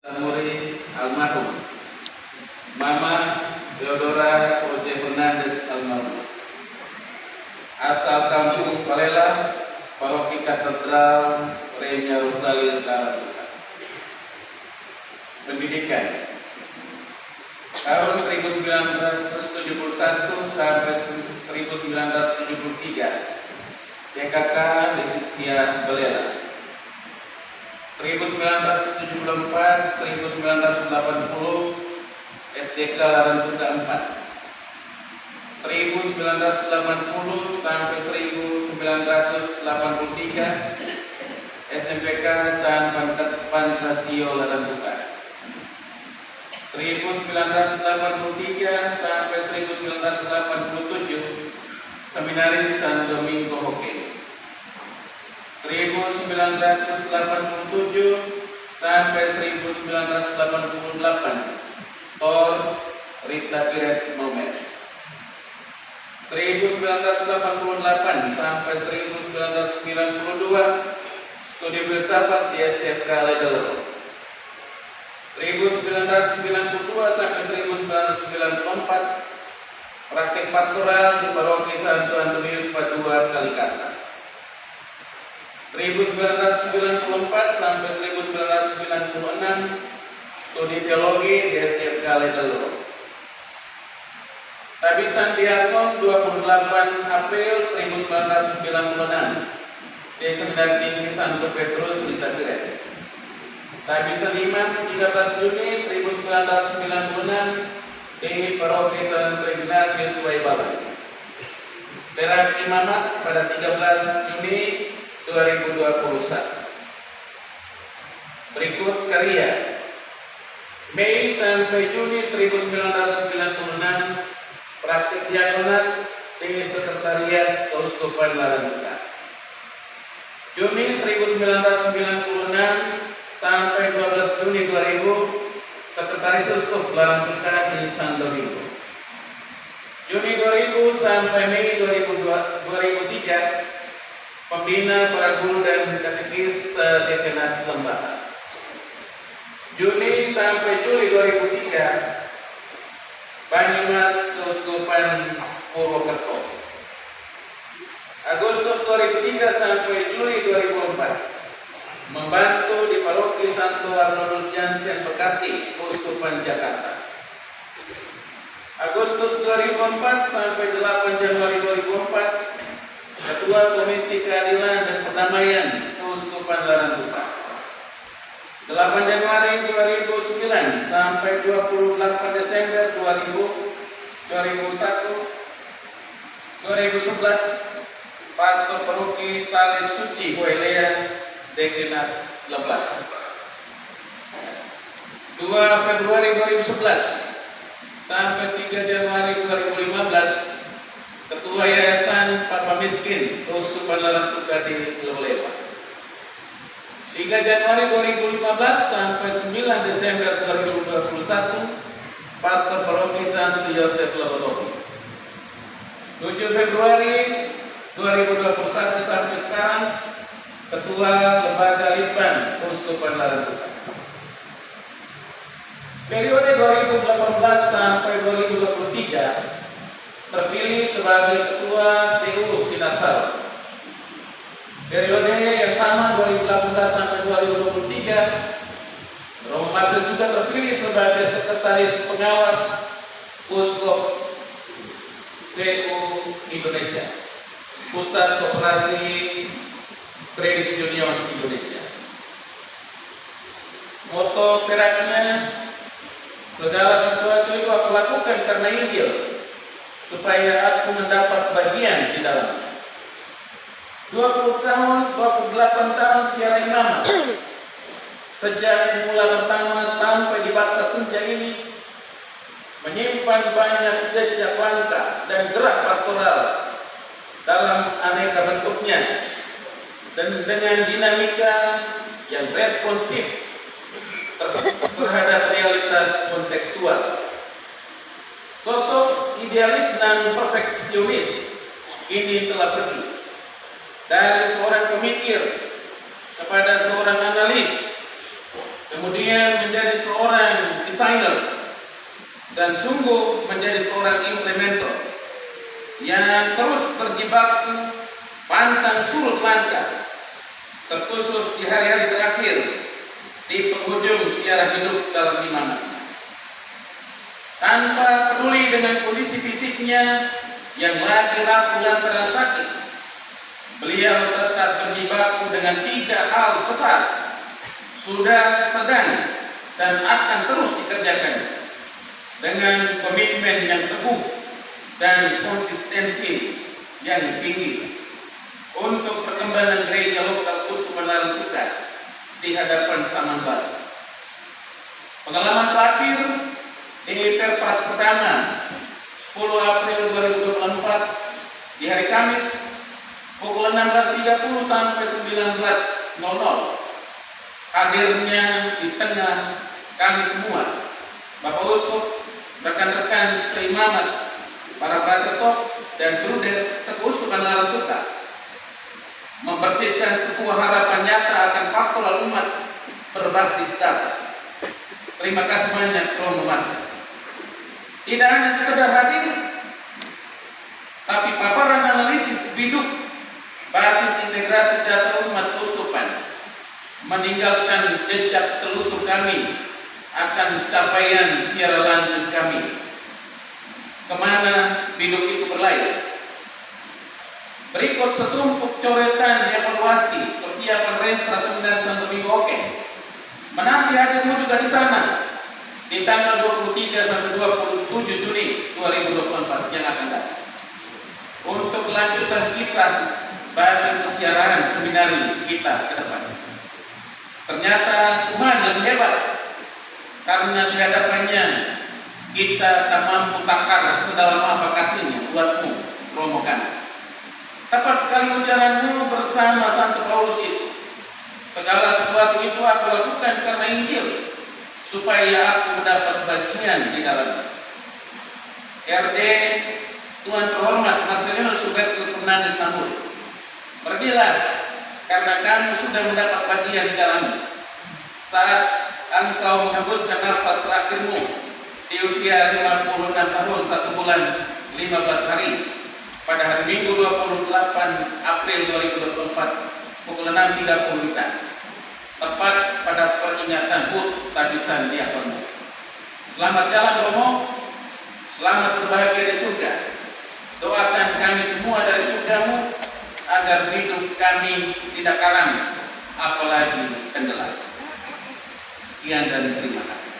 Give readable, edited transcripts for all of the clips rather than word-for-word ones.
Samuri almarhum, Mama Theodora Oje Fernandes almarhum. Asal kampung Palela, Paroki Katedral Remnya Rosalil Karatuka. Pendidikan tahun 1971 sampai 1973 TKK Leticia Belela. 1974-1980 SDK Larantuka 4. 1980 sampai 1983 SMPK San Pantasio Larantuka. 1983 sampai 1987 Seminaris San Domingo Hoke. 1987 sampai 1988 Tor Rita Piret Nomer. 1988 sampai 1992 Studi Filsafat di STFK Ledel. 1992 sampai 1994 Praktik Pastoral di Paroki Santo Antonius Padua Kalikasa. 1994 sampai 1996 Studi Teologi di STFK Ledel. Tabisan Diakon 28 April 1996 di Seminari Tinggi Santo Petrus Rita Piret. Tabisan Imam 13 Juni 1996 di Paroki Santo Ignatius Waibala. Perak Imamat pada 13 Juni 2021. Berikut karya. Mei sampai Juni 1996 praktik diakonat di Sekretariat Keuskupan Larantuka. Juni 1996 sampai 12 Juni 2000 Sekretaris Uskup Larantuka di San Domingo. Juni 2000 sampai Mei 2003 Pembina para guru dan katekis Dekanat Lembata. Juni sampai Juli 2003 Banyumas Keuskupan Purwokerto. Agustus 2003 sampai Juli 2004 membantu di Paroki Santo Arnoldus Jansen Bekasi, Keuskupan Jakarta. Agustus 2004 sampai 8 Januari 2004 Ketua Komisi Keadilan dan Perdamaian Keuskupan Larantuka. 8 Januari 2009 sampai 28 Desember 2011 Pastor Paroki Salib Suci Hoelea Dekanat Lebak. 2 Februari 2011 sampai 3 Januari 2015 Ketua Yayasan Papa Miskin Keuskupan Larantuka di Lelewa. 3 Januari 2015 sampai 9 Desember 2021 Pastor Paroki Santo Yosef Lebodowi. 7 Februari 2021 sampai sekarang Ketua Lembaga Litbang Keuskupan Larantuka. Periode 2018 sampai 2023 terpilih sebagai Ketua CU Sinasal. Periode yang sama 2018 sampai 2023 Romo Masil juga terpilih sebagai Sekretaris Pengawas Uskup CU Indonesia, Pusat Koperasi Kredit Union Indonesia. Moto peraknya, segala sesuatu itu aku lakukan karena Injil, supaya aku mendapat bagian di dalamnya. 28 tahun siara imamat. Sejak mula pertama sampai di batas senja ini, menyimpan banyak jejak langkah dan gerak pastoral dalam aneka bentuknya dan dengan dinamika yang responsif terhadap realitas kontekstual. Sosok idealis dan perfeksionis ini telah pergi dari seorang pemikir kepada seorang analis, kemudian menjadi dan sungguh menjadi seorang implementer yang terus berjibaku pantang surut langkah, terkhusus di hari-hari terakhir di penghujung sejarah hidup dalam iman. Tanpa peduli dengan kondisi fisiknya yang lagi rapuh lantaran sakit, beliau tetap berjibaku dengan 3 hal besar, sudah, sedang, dan akan terus dikerjakan dengan komitmen yang teguh dan konsistensi yang tinggi untuk perkembangan gereja lokal Uskupan Larantuka di hadapan Zaman Baru. Pengalaman terakhir di Perpras pertama 10 April 2024 di hari Kamis pukul 16.30 sampai 19.00, hadirnya di tengah kami semua, Bapak Uskup, rekan-rekan seimamat, para pratertok dan bruder sekeuskupan Larantuka, membersihkan sebuah harapan nyata akan pastoral umat berbasis data. Terima kasih banyak Romo Marcel. Tidak hanya sekedar hadir, tapi paparan analisis biduk basis integrasi data umat uskupan meninggalkan jejak telusur kami akan capaian secara lanjut kami, kemana biduk itu berlayar. Berikut setumpuk coretan evaluasi persiapan Restra Seminar Santo Minggu Oke. Menanti hadirmu juga di sana di tanggal 23 sampai 27 Juni 2024 yang akan datang, untuk kelanjutan kisah bagi persiaran seminari kita ke depan. Ternyata Tuhan lebih hebat, karena di hadapannya kita tak mampu takar sedalam apa kasihnya buatmu, Romo Kan. Tepat sekali ucaranmu bersama Santo Paulus itu. Segala sesuatu itu aku lakukan karena Injil, supaya aku mendapat bagian di dalamnya. RD Tuan Terhormat Marcelino Hubertus Fernandes Tamburi, pergilah karena kamu sudah mendapat bagian di dalamnya. Saat engkau menghembuskan nafas terakhirmu di usia 56 tahun 1 bulan 15 hari pada hari Minggu 28 April 2024 pukul 6.30 WITA, tepat pada peringatan HUT Tabisan Diakonmu. Selamat jalan Romo, selamat berbahagia di surga. Doakan kami semua dari surgamu agar hidup kami tidak karam, apalagi tenggelam. Sekian dan terima kasih.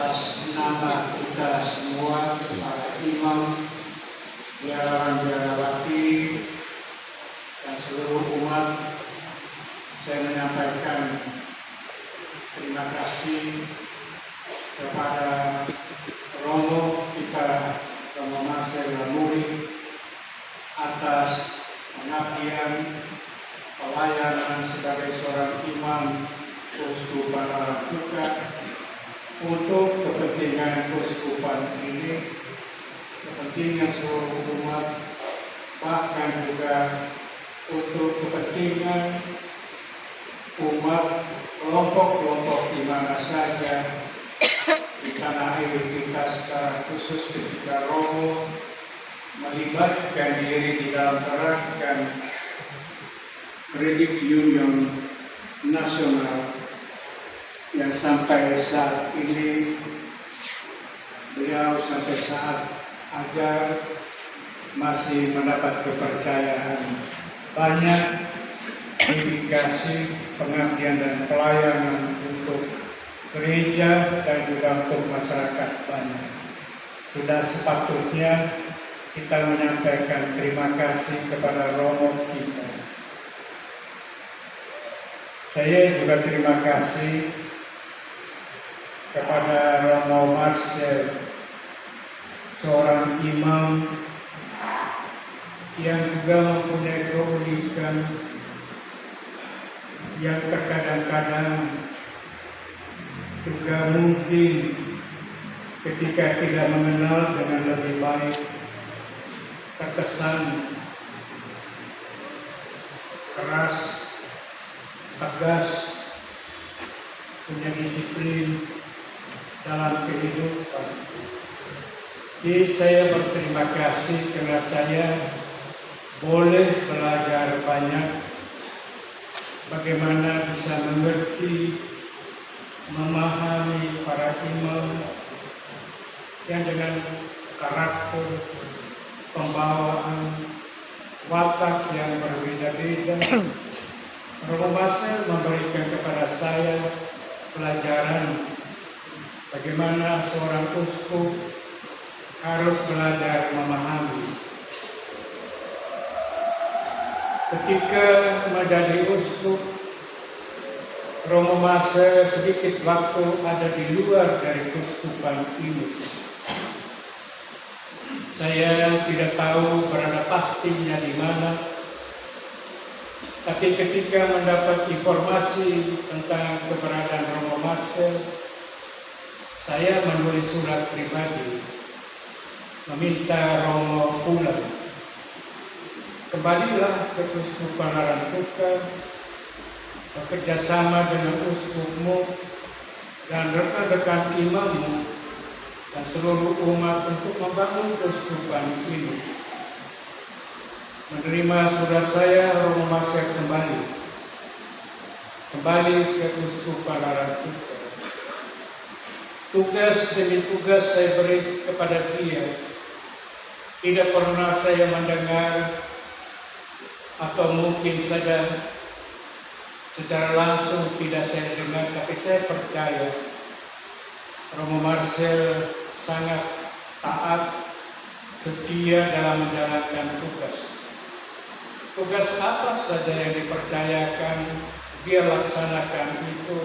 Atas nama kita semua, para imam, biarawan-biarawati, dan seluruh umat, saya menyampaikan terima kasih kepada Romo kita, Romo Marcel Lamuri, atas pengabdian pelayanan sebagai seorang imam Uskupan Larantuka untuk kepentingan keuskupan ini, kepentingan seluruh umat, bahkan juga untuk kepentingan umat kelompok-kelompok di mana saja di tanah air kita, secara khusus ketika Romo melibatkan diri di dalam gerakan Credit Union Nasional yang sampai saat ini beliau sampai saat ajar masih mendapat kepercayaan banyak, dedikasi, pengabdian dan pelayanan untuk gereja dan juga untuk masyarakat banyak. Sudah sepatutnya kita menyampaikan terima kasih kepada Romo kita. Saya juga terima kasih kepada Romo Marcel, seorang imam yang juga mempunyai keunikan yang terkadang-kadang juga mungkin ketika tidak mengenal dengan lebih baik terkesan keras tegas, punya disiplin dalam kehidupan. Jadi saya berterima kasih karena saya boleh belajar banyak bagaimana bisa mengerti, memahami para imam yang dengan karakter, pembawaan, watak yang berbeda-beda. Romo Marcel memberikan kepada saya pelajaran bagaimana seorang uskup harus belajar memahami. Ketika menjadi uskup, Romo Marcel sedikit waktu ada di luar dari keuskupan ini. Saya tidak tahu berada pastinya di mana, tapi ketika mendapat informasi tentang keberadaan Romo Marcel, saya menulis surat pribadi meminta Romo pulang. Kembalilah ke Keuskupan Larantuka, bekerja sama dengan uskupmu dan rekan-rekan imammu dan seluruh umat untuk membangun keuskupan ini. Menerima surat saya, Romo Marcel kembali ke Keuskupan Larantuka. Tugas demi tugas saya beri kepada dia. Tidak pernah saya mendengar atau mungkin saja secara langsung tidak saya dengar, tapi saya percaya Romo Marcel sangat taat, setia dalam menjalankan tugas. Tugas apa saja yang dipercayakan, dia laksanakan itu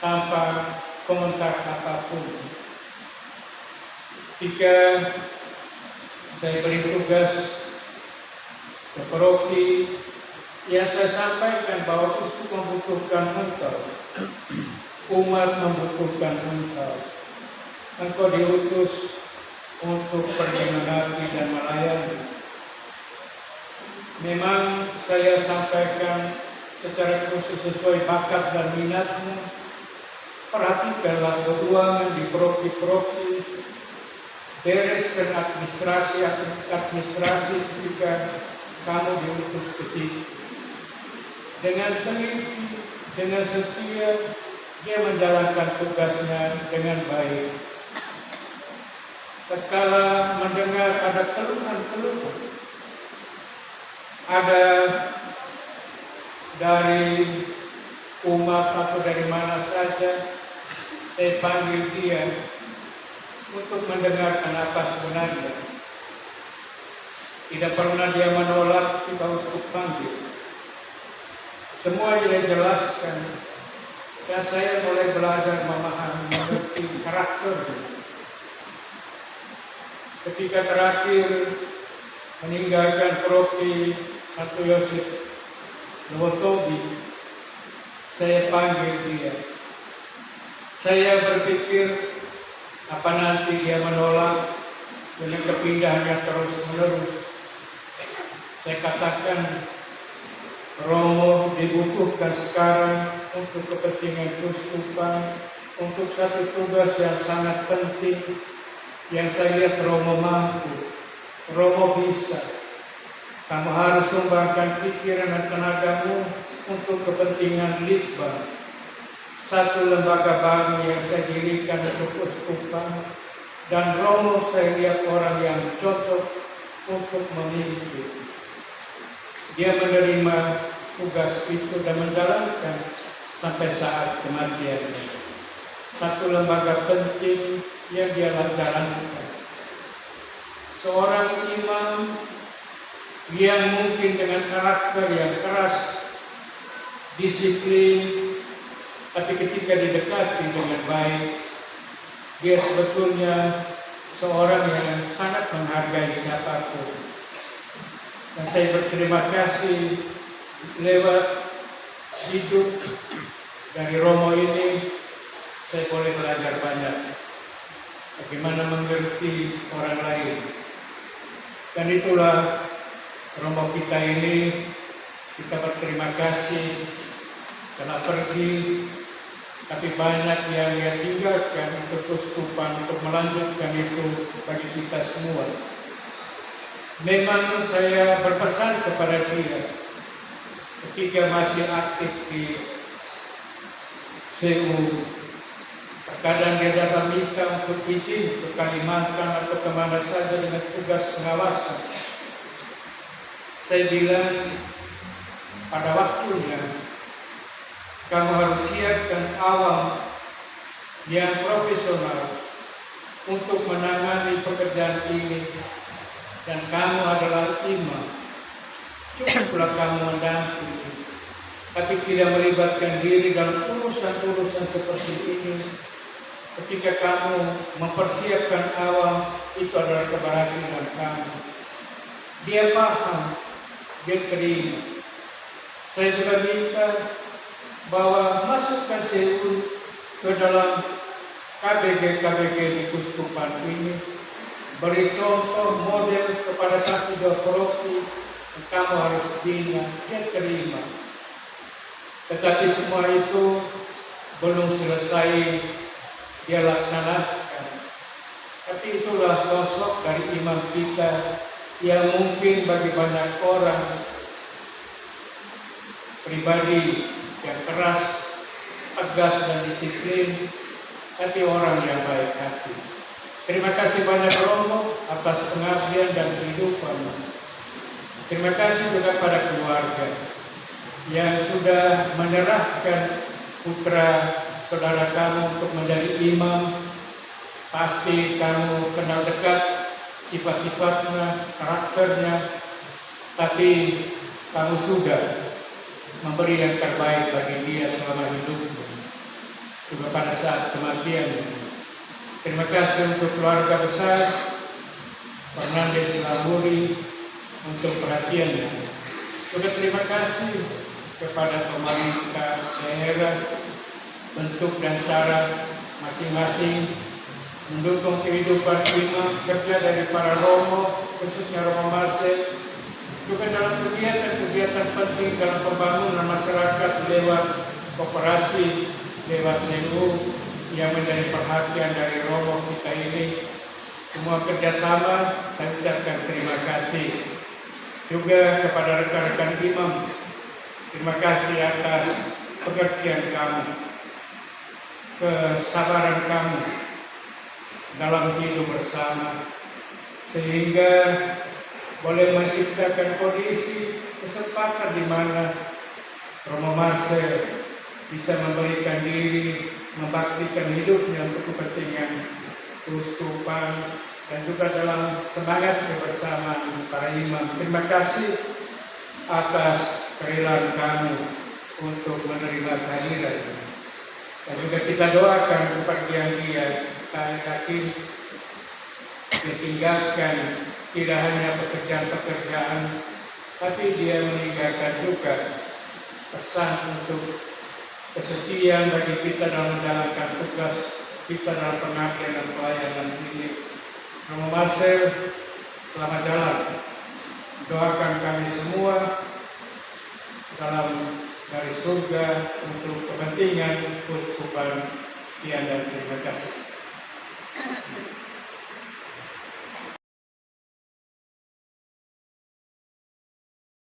tanpa komentar apapun. Jika saya beri tugas ke paroki, ya saya sampaikan bahwa uskup membutuhkan engkau, umat membutuhkan engkau. Engkau diutus untuk pergi mengabdi dan melayani. Memang saya sampaikan secara khusus sesuai bakat dan minatmu. Perhatikanlah keuangan di paroki-paroki, bereskan administrasi ketika kamu diutus ke situ. Dengan teliti, dengan setia, dia menjalankan tugasnya dengan baik. Tatkala mendengar ada keluhan-keluhan, ada dari umat atau dari mana saja, saya panggil dia untuk mendengarkan apa sebenarnya. Tidak pernah dia menolak kita uskup panggil. Semua dia jelaskan. Dan saya mulai belajar memahami, mengerti karakter. Ketika terakhir meninggalkan paroki Santo Yosef Nowotobi, saya panggil dia. Saya berpikir apa nanti dia menolak dengan kepindahannya terus menerus. Saya katakan, Romo dibutuhkan sekarang untuk kepentingan keuskupan, untuk satu tugas yang sangat penting, yang saya lihat Romo mampu, Romo bisa. Kamu harus sumbangkan pikiran dan tenagamu untuk kepentingan Litbang, satu lembaga baru yang saya dirikan untuk keuskupan, dan Romo saya lihat orang yang cocok untuk memimpin. Dia menerima tugas itu dan menjalankan sampai saat kematiannya. Satu lembaga penting yang dia jalankan. Seorang imam yang mungkin dengan karakter yang keras, disiplin, tapi ketika didekati dengan baik, dia sebetulnya seorang yang sangat menghargai siapapun. Dan saya berterima kasih lewat hidup dari Romo ini, saya boleh belajar banyak bagaimana mengerti orang lain. Dan itulah Romo kita ini, kita berterima kasih telah pergi, tapi banyak yang dia tinggalkan untuk keuskupan untuk melanjutkan itu bagi kita semua. Memang saya berpesan kepada dia ketika masih aktif di CU. Terkadang dia dapat minta untuk izin ke Kalimantan atau kemana saja dengan tugas pengawasan. Saya bilang, pada waktunya kamu harus siapkan awam yang profesional untuk menangani pekerjaan ini, dan kamu adalah imam. Cukuplah kamu mendampingi, tapi tidak melibatkan diri dalam urusan-urusan seperti ini. Ketika kamu mempersiapkan awam, itu adalah keberhasilan kamu. Dia paham, dia terima. Saya juga minta bahwa masukkan CU ke dalam KBG di Kuskupan ini. Beri contoh model kepada satu dua paroki, kamu harus bina, dia terima. Tetapi semua itu belum selesai dia laksanakan. Tapi itulah sosok dari imam kita yang mungkin bagi banyak orang pribadi yang keras, tegas dan disiplin, tapi orang yang baik hati. Terima kasih banyak Romo atas pengabdian dan kehidupan. Terima kasih juga pada keluarga yang sudah menyerahkan putra saudara kamu untuk menjadi imam. Pasti kamu kenal dekat sifat-sifatnya, karakternya, tapi kamu sudah memberi yang terbaik bagi dia selama hidupnya, juga pada saat kematian. Terima kasih untuk keluarga besar Fernandes Lamuri untuk perhatiannya. Juga terima kasih kepada pemerintah daerah, bentuk dan cara masing-masing mendukung kehidupan imam, kerja dari para romo, khususnya Romo Marcel, juga dalam kegiatan-kegiatan penting dalam pembangunan masyarakat lewat koperasi, lewat CU yang menjadi perhatian dari romo kita ini. Semua kerjasama, saya ucapkan terima kasih. Juga kepada rekan-rekan imam, terima kasih atas pengertian kamu, kesabaran kamu dalam hidup bersama, sehingga boleh menciptakan kondisi kesempatan di mana Romo Marcel bisa memberikan diri, membaktikan hidupnya untuk kepentingan keuskupan dan juga dalam semangat kebersamaan para imam. Terima kasih atas kerelaan kamu untuk menerima kehadiran. Dan juga kita doakan kepergian dia. Saya yakin ditinggalkan tidak hanya pekerjaan-pekerjaan, tapi dia meninggalkan juga pesan untuk kesetiaan bagi kita dalam menjalankan tugas kita dalam pengabdian dan pelayanan ini. Romo Marcel, selamat jalan. Doakan kami semua dalam dari surga untuk kepentingan keuskupan. Sekian dan terima kasih.